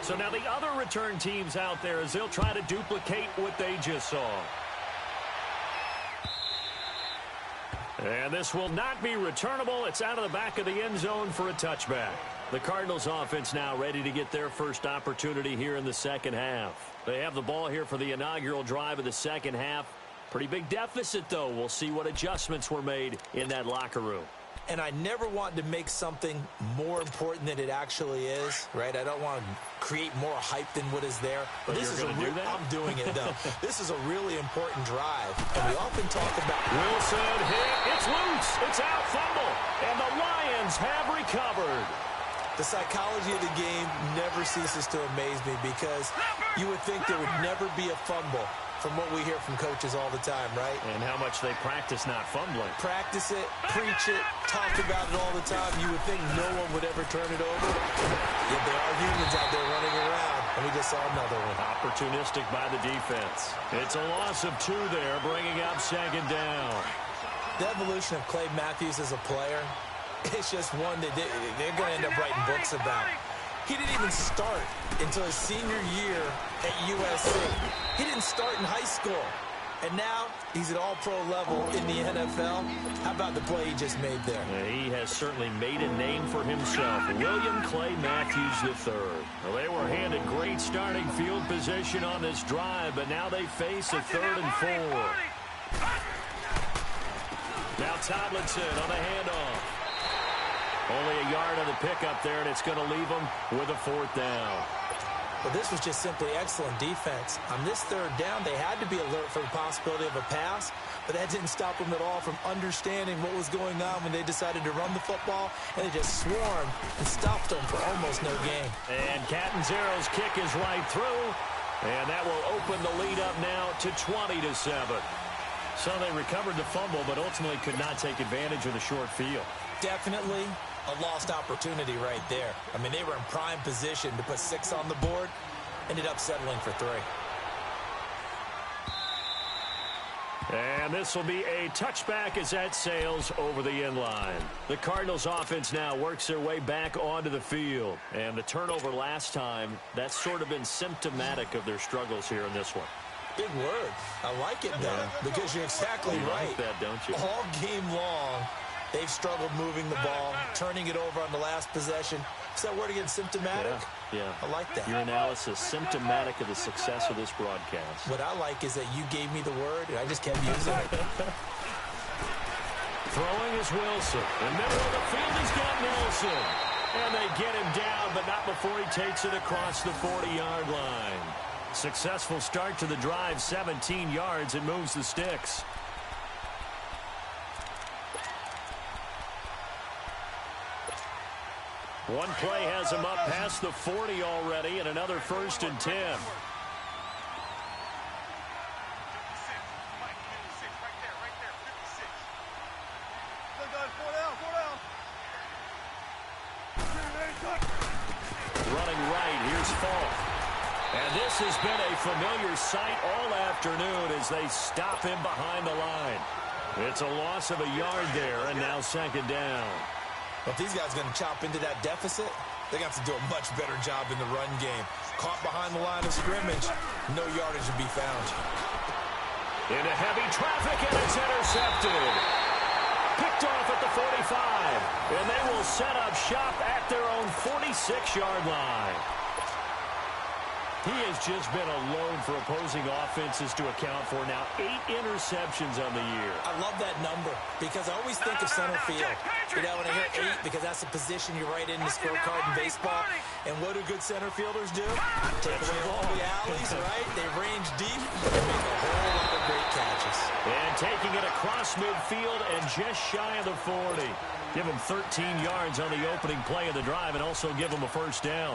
So now the other return teams out there as they'll try to duplicate what they just saw. And this will not be returnable. It's out of the back of the end zone for a touchback. The Cardinals offense now ready to get their first opportunity here in the second half. They have the ball here for the inaugural drive of the second half. Pretty big deficit, though. We'll see what adjustments were made in that locker room. And I never want to make something more important than it actually is, right? I don't want to create more hype than what is there. But this is I'm doing it, though. This is a really important drive. And we often talk about Wilson hit. It's loose. It's out, fumble. And the Lions have recovered. The psychology of the game never ceases to amaze me because you would think there would never be a fumble from what we hear from coaches all the time, right? And how much they practice not fumbling. Practice it, preach it, talk about it all the time. You would think no one would ever turn it over. Yet there are humans out there running around, and we just saw another one. Opportunistic by the defense. It's a loss of 2 there, bringing up second down. The evolution of Clay Matthews as a player, it's just one that they're going to end up writing books about. He didn't even start until his senior year at USC. He didn't start in high school. And now he's at all-pro level in the NFL. How about the play he just made there? Yeah, he has certainly made a name for himself. William Clay Matthews III. Well, they were handed great starting field position on this drive, but now they face a 3rd and 4. Now Tomlinson on the handoff. Only a yard on the pickup there, and it's going to leave them with a 4th down. But this was just simply excellent defense. On this 3rd down, they had to be alert for the possibility of a pass, but that didn't stop them at all from understanding what was going on when they decided to run the football, and they just swarmed and stopped them for almost no gain. And Catanzaro's kick is right through, and that will open the lead up now to 20-7. So they recovered the fumble, but ultimately could not take advantage of the short field. Definitely a lost opportunity right there. I mean, they were in prime position to put 6 on the board, ended up settling for 3. And this will be a touchback as that sails over the end line. The Cardinals offense now works their way back onto the field. And the turnover last time, that's sort of been symptomatic of their struggles here in this one. Big word. I like it, though, because you're exactly right. Like that, don't you? All game long, they've struggled moving the ball, turning it over on the last possession. Is that word again, symptomatic? Yeah. I like that. Your analysis, symptomatic of the success of this broadcast. What I like is that you gave me the word, and I just kept using it. Throwing is Wilson. In the middle of the field, he's got Nelson. And they get him down, but not before he takes it across the 40-yard line. Successful start to the drive, 17 yards, and moves the sticks. One play has him up past the 40 already, and another 1st and 10. Running right, here's Falk. And this has been a familiar sight all afternoon as they stop him behind the line. It's a loss of a yard there, and now second down. Well, if these guys are going to chop into that deficit, they got to do a much better job in the run game. Caught behind the line of scrimmage, no yardage to be found. Into heavy traffic, and it's intercepted. Picked off at the 45, and they will set up shop at their own 46-yard line. He has just been a load for opposing offenses to account for. Now 8 interceptions on the year. I love that number because I always think of center field. You know, when I hear 8, because that's the position you write in the scorecard in baseball. And what do good center fielders do? Take away all the alleys, right? They range deep and make a whole lot of great catches. And taking it across midfield and just shy of the 40. Give him 13 yards on the opening play of the drive and also give him a 1st down.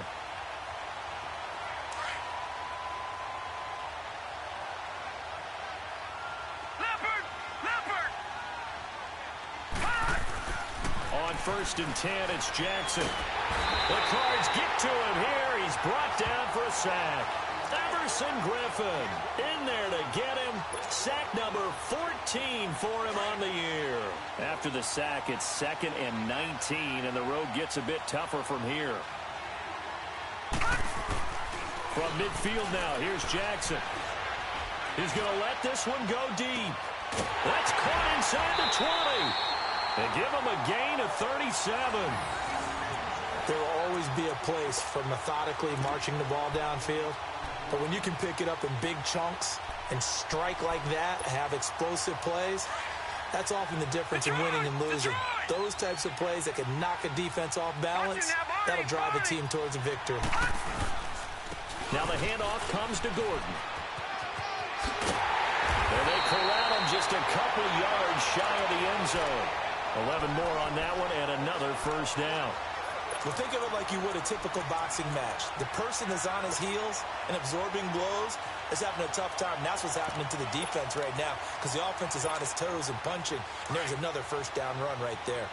On 1st and 10, it's Jackson. The Cards get to him here. He's brought down for a sack. Everson Griffin in there to get him. Sack number 14 for him on the year. After the sack, it's 2nd and 19, and the road gets a bit tougher from here. From midfield now, here's Jackson. He's going to let this one go deep. That's caught inside the 20. They give him a gain of 37. There will always be a place for methodically marching the ball downfield. But when you can pick it up in big chunks and strike like that, have explosive plays, that's often the difference in winning and losing. Those types of plays that can knock a defense off balance, that'll drive a team towards a victory. Now the handoff comes to Gordon. And they corral him just a couple yards shy of the end zone. 11 more on that one and another first down. Well, think of it like you would a typical boxing match. The person is on his heels and absorbing blows is having a tough time. And that's what's happening to the defense right now because the offense is on its toes and punching. And there's another first down run right there.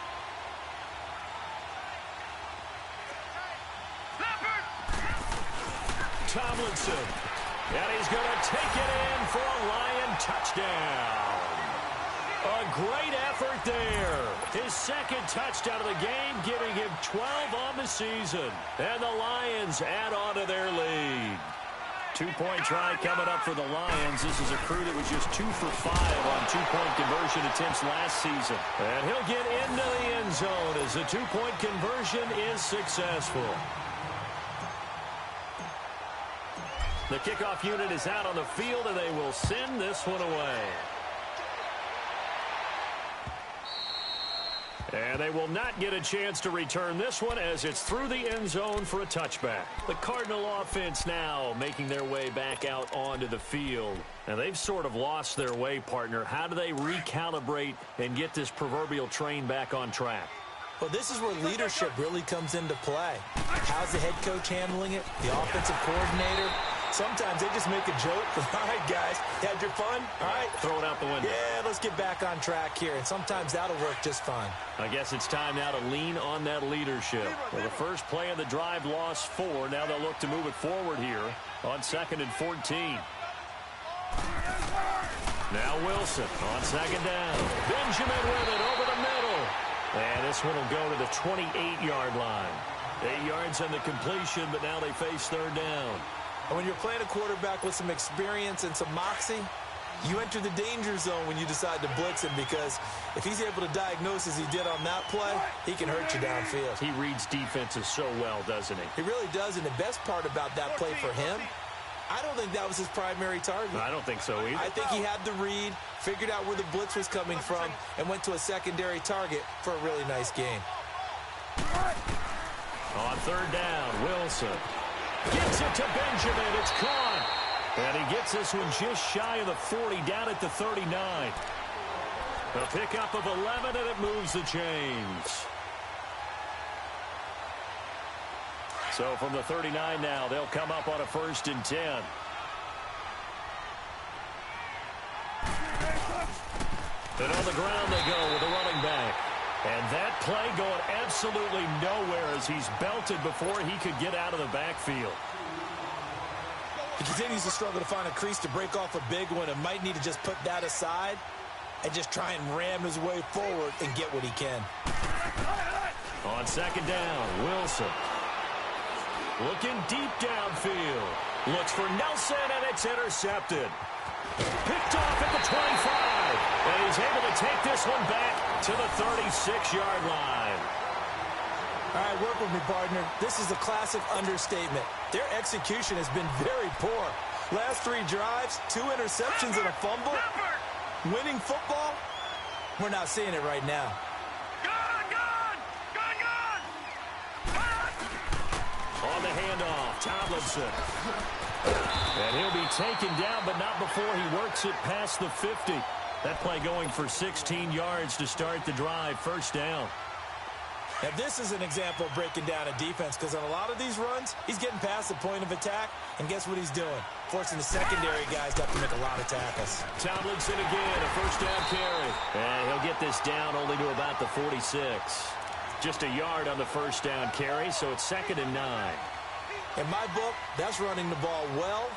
Tomlinson. And he's going to take it in for a Lion touchdown. A great effort there. His second touchdown of the game, giving him 12 on the season. And the Lions add on to their lead. 2-point try coming up for the Lions. This is a crew that was just 2 for 5 on 2-point conversion attempts last season. And he'll get into the end zone as the 2-point conversion is successful. The kickoff unit is out on the field, and they will send this one away. And they will not get a chance to return this one as it's through the end zone for a touchback. The Cardinal offense now making their way back out onto the field. And they've sort of lost their way, partner. How do they recalibrate and get this proverbial train back on track? Well, this is where leadership really comes into play. How's the head coach handling it? The offensive coordinator? Sometimes they just make a joke. All right, guys, had your fun? All right. Throw it out the window. Yeah, let's get back on track here. And sometimes that'll work just fine. I guess it's time now to lean on that leadership. Well, the first play of the drive lost 4. Now they'll look to move it forward here on 2nd and 14. Now Wilson on 2nd down. Benjamin with it over the middle. And this one will go to the 28-yard line. 8 yards on the completion, but now they face 3rd down. And when you're playing a quarterback with some experience and some moxie, you enter the danger zone when you decide to blitz him because if he's able to diagnose as he did on that play, he can hurt you downfield. He reads defenses so well, doesn't he? He really does, and the best part about that play for him, I don't think that was his primary target. I don't think so either. I think he had the read, figured out where the blitz was coming from, and went to a secondary target for a really nice game. On 3rd down, Wilson gets it to Benjamin. It's caught. And he gets this one just shy of the 40, down at the 39. A pickup of 11, and it moves the chains. So from the 39 now, they'll come up on a 1st and 10. And on the ground they go with a running back. And that play going absolutely nowhere as he's belted before he could get out of the backfield. He continues to struggle to find a crease to break off a big one and might need to just put that aside and just try and ram his way forward and get what he can. On 2nd down, Wilson. Looking deep downfield. Looks for Nelson, and it's intercepted. Picked off at the 25. And he's able to take this one back to the 36-yard line. All right, work with me, partner. This is a classic understatement. Their execution has been very poor. Last 3 drives, 2 interceptions and a fumble. Winning football? We're not seeing it right now. On the handoff, Tomlinson. And he'll be taken down, but not before he works it past the 50. That play going for 16 yards to start the drive, 1st down. Now, this is an example of breaking down a defense because on a lot of these runs, he's getting past the point of attack, and guess what he's doing? Forcing the secondary guys to have to make a lot of tackles. Tomlinson again, a 1st down carry. And he'll get this down only to about the 46. Just a yard on the 1st down carry, so it's 2nd and 9. In my book, that's running the ball well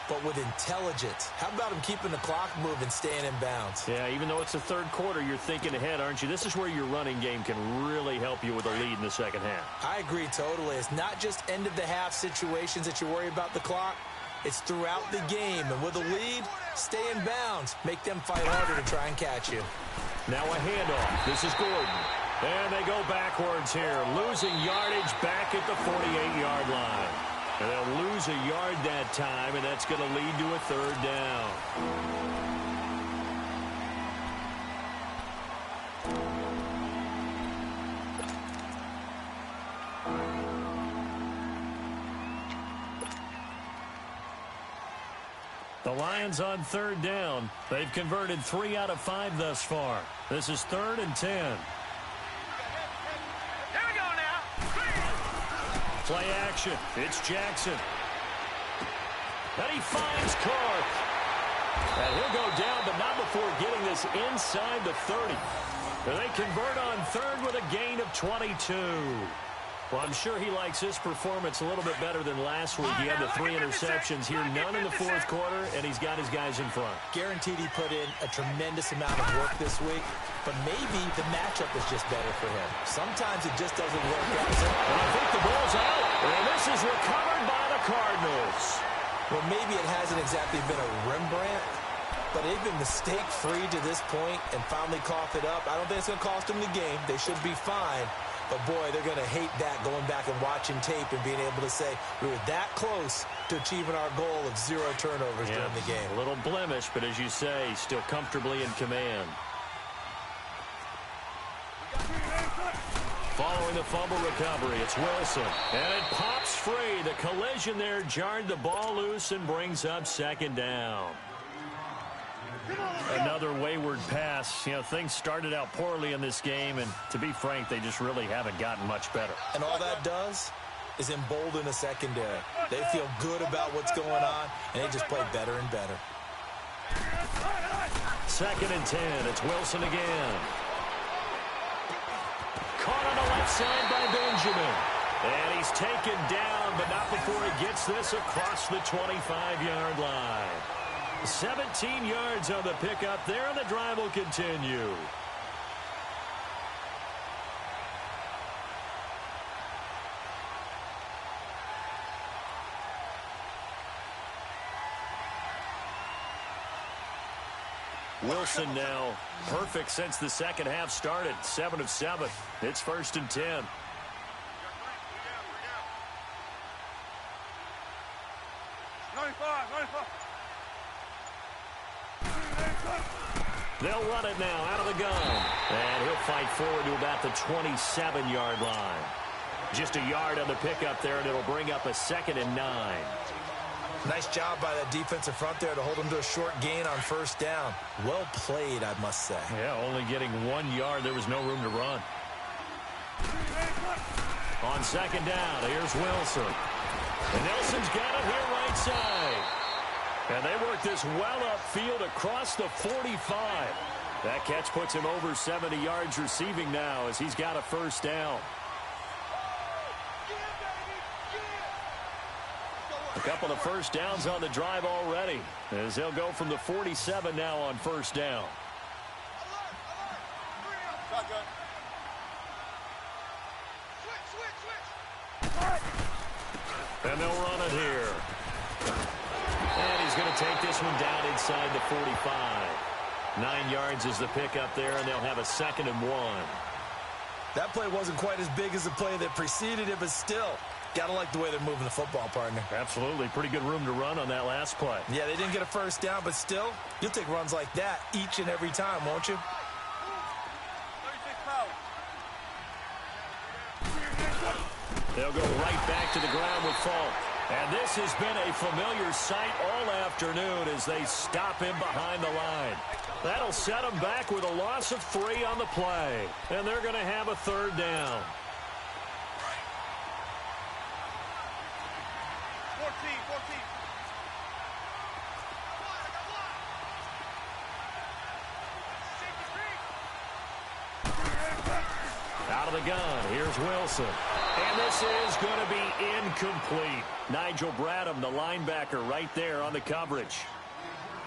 but with intelligence. How about him keeping the clock moving, staying in bounds? Yeah, even though it's the third quarter, you're thinking ahead, aren't you? This is where your running game can really help you with a lead in the second half. I agree totally. It's not just end-of-the-half situations that you worry about the clock. It's throughout the game. And with a lead, stay in bounds. Make them fight harder to try and catch you. Now a handoff. This is Gordon. And they go backwards here, losing yardage back at the 48-yard line. And they'll lose a yard that time, and that's going to lead to a third down. The Lions on third down. They've converted 3 out of 5 thus far. This is 3rd and 10. Play action. It's Jackson. And he finds Clark. And he'll go down, but not before getting this inside the 30. And they convert on third with a gain of 22. Well, I'm sure he likes this performance a little bit better than last week. He had the 3 interceptions here, none in the fourth quarter, and he's got his guys in front. Guaranteed he put in a tremendous amount of work this week, but maybe the matchup is just better for him. Sometimes it just doesn't work out. And I think the ball's out, and this is recovered by the Cardinals. Well, maybe it hasn't exactly been a Rembrandt, but they've been mistake-free to this point and finally coughed it up. I don't think it's going to cost them the game. They should be fine. But, boy, they're going to hate that, going back and watching tape and being able to say we were that close to achieving our goal of 0 turnovers during the game. A little blemish, but as you say, still comfortably in command. Following the fumble recovery, it's Wilson. And it pops free. The collision there jarred the ball loose and brings up second down. Another wayward pass. You know, things started out poorly in this game, and to be frank, they just really haven't gotten much better. And all that does is embolden the secondary. They feel good about what's going on, and they just play better and better. 2nd and 10. It's Wilson again. Caught on the left side by Benjamin. And he's taken down, but not before he gets this across the 25-yard line. 17 yards on the pickup there, and the drive will continue. Wilson now perfect since the second half started. 7 of 7. It's 1st and 10. They'll run it now out of the gun. And he'll fight forward to about the 27-yard line. Just a yard on the pickup there, and it'll bring up a 2nd and 9. Nice job by that defensive front there to hold him to a short gain on 1st down. Well played, I must say. Yeah, only getting 1 yard. There was no room to run. On 2nd down, here's Wilson. And Nelson's got it here right side. And they work this well upfield across the 45. That catch puts him over 70 yards receiving now as he's got a 1st down. A couple of 1st downs on the drive already as they'll go from the 47 now on 1st down. And they'll run it here. And he's going to take this one down inside the 45. 9 yards is the pickup there, and they'll have a 2nd and 1. That play wasn't quite as big as the play that preceded it, but still, gotta like the way they're moving the football, partner. Absolutely. Pretty good room to run on that last play. Yeah, they didn't get a 1st down, but still, you'll take runs like that each and every time, won't you? They'll go right back to the ground with Falk. And this has been a familiar sight all afternoon as they stop him behind the line. That'll set them back with a loss of 3 on the play. And they're going to have a 3rd down. 14. Out of the gun, here's Wilson. And And this is going to be incomplete. Nigel Bradham, the linebacker, right there on the coverage.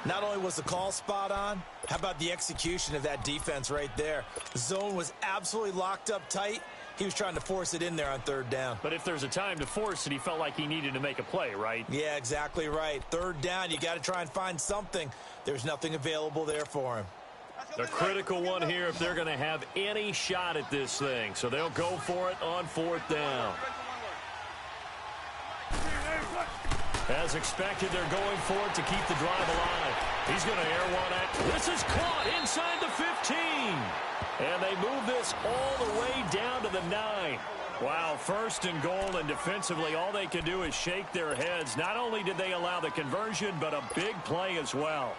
Not only was the call spot on, how about the execution of that defense right there? The zone was absolutely locked up tight. He was trying to force it in there on third down. But if there's a time to force it, he felt like he needed to make a play, right? Yeah, exactly right. Third down, you got to try and find something. There's nothing available there for him. A critical one here if they're going to have any shot at this thing. So they'll go for it on fourth down. As expected, they're going for it to keep the drive alive. He's going to air one at. This is caught inside the 15. And they move this all the way down to the 9. Wow, first and goal, and defensively, all they can do is shake their heads. Not only did they allow the conversion, but a big play as well.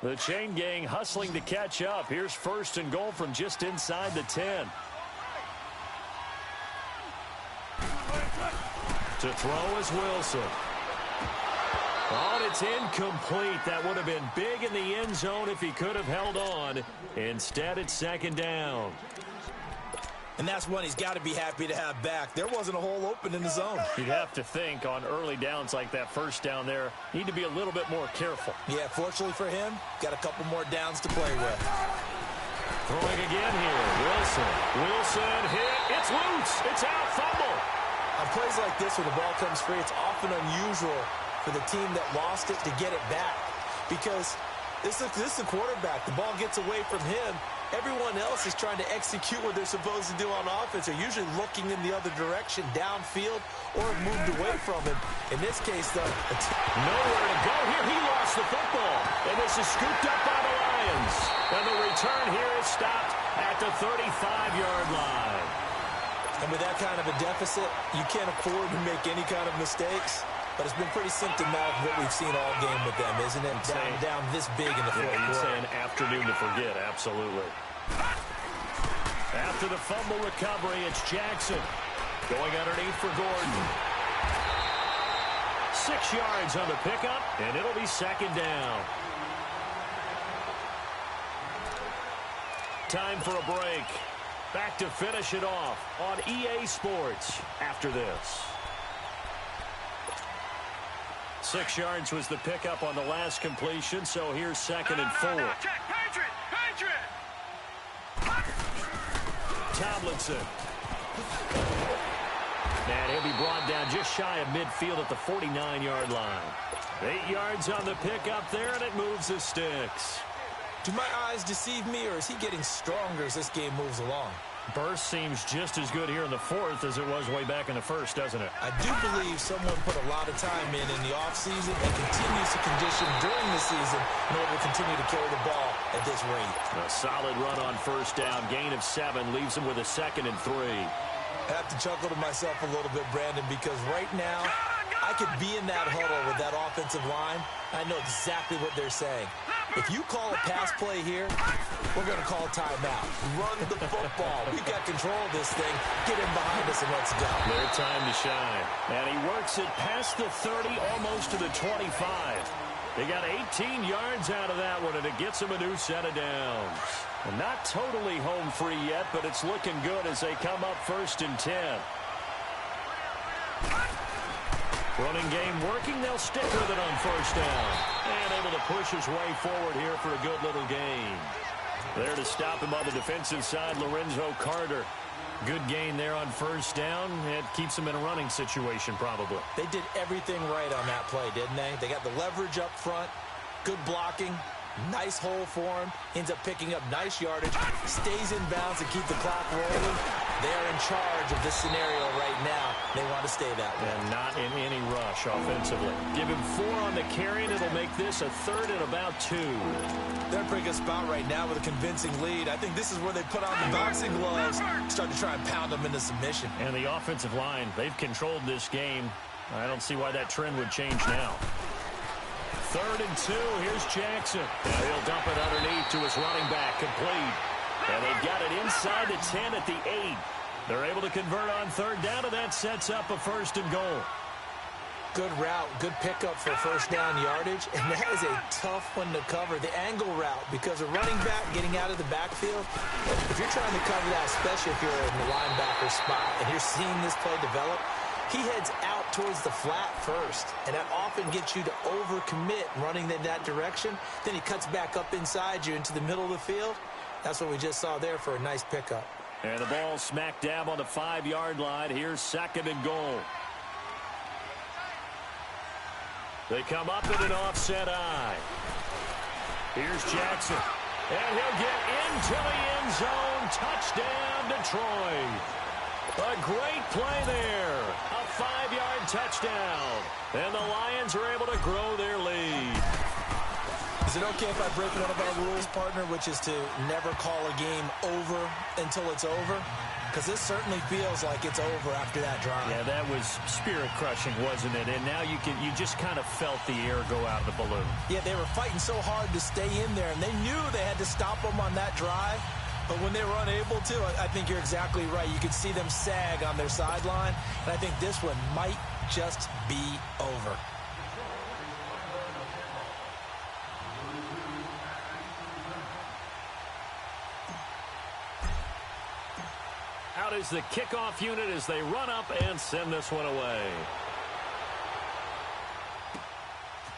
The chain gang hustling to catch up. Here's first and goal from just inside the 10. To throw is Wilson. Oh, and it's incomplete. That would have been big in the end zone if he could have held on. Instead, it's second down. And that's one he's got to be happy to have back. There wasn't a hole open in the zone. You'd have to think on early downs like that first down there, need to be a little bit more careful. Yeah, fortunately for him, got a couple more downs to play with. Throwing again here. Wilson hit. It's loose. It's out. Fumble. On plays like this where the ball comes free, it's often unusual for the team that lost it to get it back. Because this is the quarterback. The ball gets away from him. Everyone else is trying to execute what they're supposed to do on offense. They're usually looking in the other direction, downfield, or have moved away from him. In this case, though, nowhere to go here. He lost the football. And this is scooped up by the Lions. And the return here is stopped at the 35-yard line. And with that kind of a deficit, you can't afford to make any kind of mistakes. But it's been pretty symptomatic of what we've seen all game with them, isn't it? Down this big in the fourth quarter. You'd say an afternoon to forget, absolutely. After the fumble recovery, it's Jackson going underneath for Gordon. 6 yards on the pickup, and it'll be second down. Time for a break. Back to finish it off on EA Sports after this. 6 yards was the pickup on the last completion, so here's second and 4. Tomlinson. And he'll be brought down just shy of midfield at the 49-yard line. 8 yards on the pickup there, and it moves the sticks. Do my eyes deceive me, or is he getting stronger as this game moves along? Burst seems just as good here in the fourth as it was way back in the first, doesn't it? I do believe someone put a lot of time in the offseason and continues to condition during the season in order to continue to carry the ball at this rate. A solid run on first down. Gain of 7 leaves him with a second and 3. I have to chuckle to myself a little bit, Brandon, because right now I could be in that huddle with that offensive line. I know exactly what they're saying. If you call a pass play here, we're going to call timeout. Run the football. We've got control of this thing. Get in behind us and let's go. Their time to shine. And he works it past the 30, almost to the 25. They got 18 yards out of that one, and it gets him a new set of downs. And not totally home free yet, but it's looking good as they come up first and 10. Running game working. They'll stick with it on first down. And able to push his way forward here for a good little gain. There to stop him on the defensive side, Lorenzo Carter. Good gain there on first down. It keeps him in a running situation probably. They did everything right on that play, didn't they? They got the leverage up front, good blocking, nice hole for him, ends up picking up nice yardage, stays in bounds to keep the clock rolling. They're in charge of this scenario right now. They want to stay that way. And not in any rush offensively. Give him 4 on the carry, and it'll make this a third and about 2. They're in a pretty good spot right now with a convincing lead. I think this is where they put on the boxing gloves, start to try and pound them into submission. And the offensive line, they've controlled this game. I don't see why that trend would change now. 3rd and 2, here's Jackson. And he'll dump it underneath to his running back, complete. And they've got it inside the 10 at the 8. They're able to convert on 3rd down, and that sets up a 1st and goal. Good route, good pickup for first down yardage, and that is a tough one to cover, the angle route, because a running back getting out of the backfield, if you're trying to cover that, especially if you're in the linebacker spot and you're seeing this play develop, he heads out towards the flat first, and that often gets you to overcommit running in that direction. Then he cuts back up inside you into the middle of the field. That's what we just saw there for a nice pickup. And the ball smack dab on the 5-yard line. Here's 2nd and goal. They come up in an offset eye. Here's Jackson. And he'll get into the end zone. Touchdown, Detroit. A great play there. A 5-yard touchdown. And the Lions are able to grow their lead. Is it okay if I break one of our rules, partner, which is to never call a game over until it's over? Because this certainly feels like it's over after that drive. Yeah, that was spirit-crushing, wasn't it? And now you just kind of felt the air go out of the balloon. Yeah, they were fighting so hard to stay in there, and they knew they had to stop them on that drive. But when they were unable to, I think you're exactly right. You could see them sag on their sideline, and I think this one might just be over. Out is the kickoff unit as they run up and send this one away.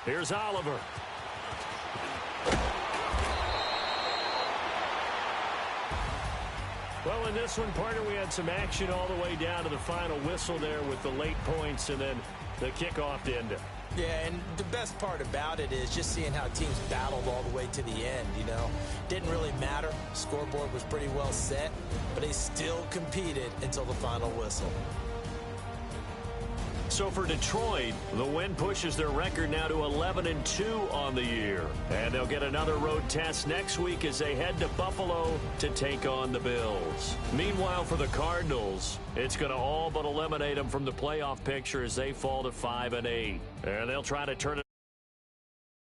Here's Oliver. Well, in this one, partner, we had some action all the way down to the final whistle there with the late points and then the kickoff to end it. Yeah, and the best part about it is just seeing how teams battled all the way to the end, you know. Didn't really matter. Scoreboard was pretty well set, but they still competed until the final whistle. So for Detroit, the win pushes their record now to 11-2 on the year. And they'll get another road test next week as they head to Buffalo to take on the Bills. Meanwhile, for the Cardinals, it's going to all but eliminate them from the playoff picture as they fall to 5-8. And they'll try to turn it